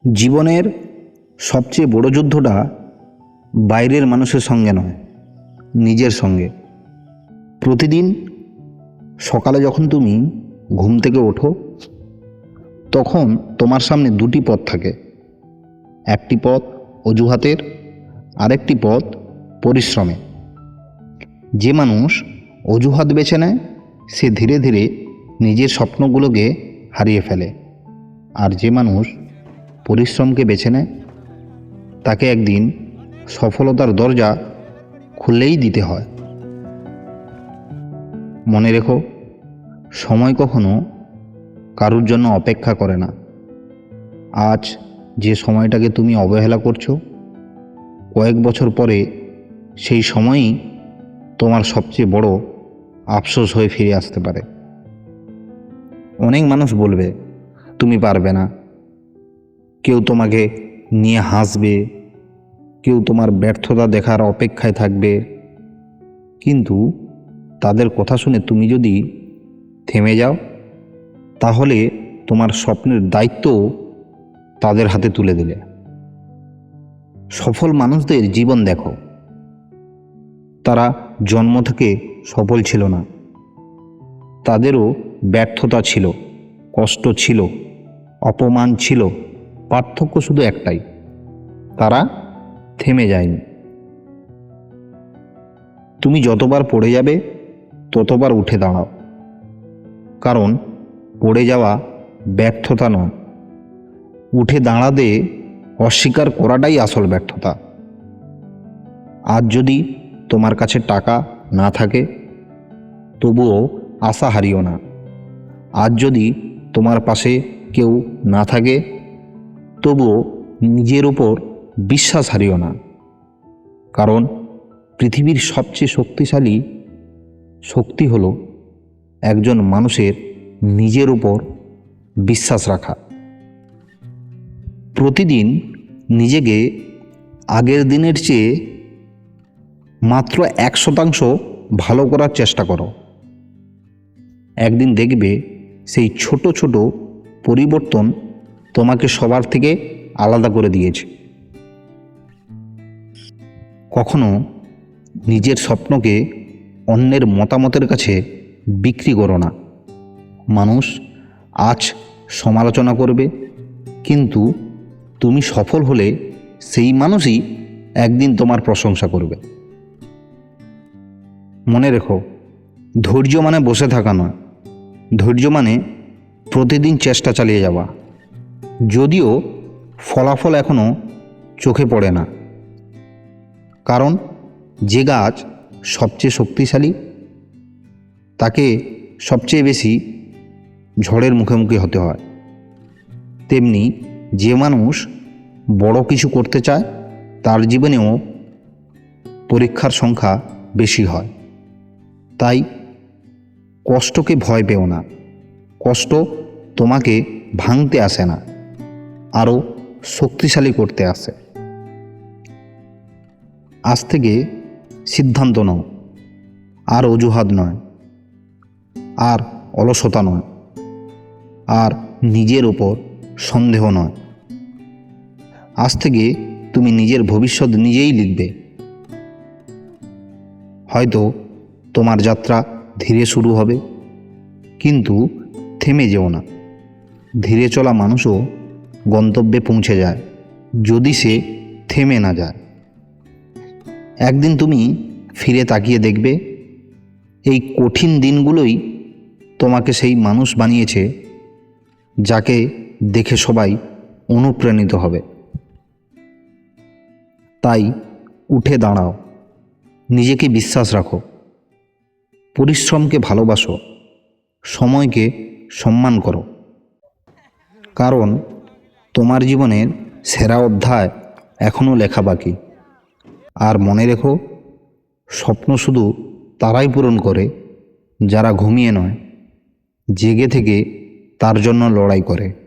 জীবনের সবচেয়ে বড় যুদ্ধটা বাইরের মানুষের সঙ্গে নয়, নিজের সঙ্গে। প্রতিদিন সকালে যখন তুমি ঘুম থেকে ওঠো, তখন তোমার সামনে দুটি পথ থাকে। একটি পথ অজুহাতের, আরেকটি পথ পরিশ্রমে। যে মানুষ অজুহাত বেছে নেয়, সে ধীরে ধীরে নিজের স্বপ্নগুলোকে হারিয়ে ফেলে। আর যে মানুষ পরিশ্রমকে বেছে নেয়, তাকে একদিন সফলতার দরজা খুললেই দিতে হয়। মনে রেখো, সময় কখনো কারোর জন্য অপেক্ষা করে না। আজ যে সময়টাকে তুমি অবহেলা করছো, কয়েক বছর পরে সেই সময়ই তোমার সবচেয়ে বড় আফসোস হয়ে ফিরে আসতে পারে। অনেক মানুষ বলবে তুমি পারবে না, কেউ তোমাকে নিয়ে হাসবে, কেউ তোমার ব্যর্থতা দেখার অপেক্ষায় থাকবে। কিন্তু তাদের কথা শুনে তুমি যদি থেমে যাও, তাহলে তোমার স্বপ্নের দায়িত্ব তাদের হাতে তুলে দিলে। সফল মানুষদের জীবন দেখো, তারা জন্ম থেকে সফল ছিল না। তাদেরও ব্যর্থতা ছিল, কষ্ট ছিল, অপমান ছিল। পার্থক্য শুধু একটাই, তারা থেমে যায়নি। তুমি যতবার পড়ে যাবে, ততবার উঠে দাঁড়াও। কারণ পড়ে যাওয়া ব্যর্থতা নয়, উঠে দাঁড়াতে অস্বীকার করাটাই আসল ব্যর্থতা। আজ যদি তোমার কাছে টাকা না থাকে, তবুও আশা হারিও না। আজ যদি তোমার পাশে কেউ না থাকে, তবুও নিজের উপর বিশ্বাস হারিও না। কারণ পৃথিবীর সবচেয়ে শক্তিশালী শক্তি হলো একজন মানুষের নিজের উপর বিশ্বাস রাখা। প্রতিদিন নিজেকে আগের দিনের চেয়ে মাত্র 1% ভালো করার চেষ্টা করো। একদিন দেখবে সেই ছোট ছোট পরিবর্তন তোমাকে সবার থেকে আলাদা করে দিয়েছে। কখনো নিজের স্বপ্নকে অন্যের মতামতের কাছে বিক্রি করো না। মানুষ আজ সমালোচনা করবে, কিন্তু তুমি সফল হলে সেই মানুষই একদিন তোমার প্রশংসা করবে। মনে রেখো, ধৈর্য মানে বসে থাকা নয়, ধৈর্য মানে প্রতিদিন চেষ্টা চালিয়ে যাওয়া। যদিও ফলাফল এখনও চোখে পড়ে না। কারণ যে গাছ সবচেয়ে শক্তিশালী, তাকে সবচেয়ে বেশি ঝড়ের মুখোমুখি হতে হয়। তেমনি যে মানুষ বড় কিছু করতে চায়, তার জীবনেও পরীক্ষার সংখ্যা বেশি হয়। তাই কষ্টকে ভয় পেও না। কষ্ট তোমাকে ভাঙতে আসে না, আরও শক্তিশালী করতে আসে। আজ থেকে সিদ্ধান্ত নাও, আর অজুহাত নয়, আর অলসতা নয়, আর নিজের ওপর সন্দেহ নয়। আজ থেকে তুমি নিজের ভবিষ্যৎ নিজেই লিখবে। হয়তো তোমার যাত্রা ধীরে শুরু হবে, কিন্তু থেমে যেও না। ধীরে চলা মানুষও গন্তব্যে পৌঁছে যায়, যদি সে থেমে না যায়। একদিন তুমি ফিরে তাকিয়ে দেখবে, এই কঠিন দিনগুলোই তোমাকে সেই মানুষ বানিয়েছে যাকে দেখে সবাই অনুপ্রাণিত হবে। তাই উঠে দাঁড়াও, নিজেকে বিশ্বাস রাখো, পরিশ্রমকে ভালোবাসো, সময়কে সম্মান করো। কারণ তোমার জীবনের সেরা অধ্যায় এখনও লেখা বাকি। আর মনে রেখো, স্বপ্ন শুধু তারাই পূরণ করে যারা ঘুমিয়ে নয়, জেগে থেকে তার জন্য লড়াই করে।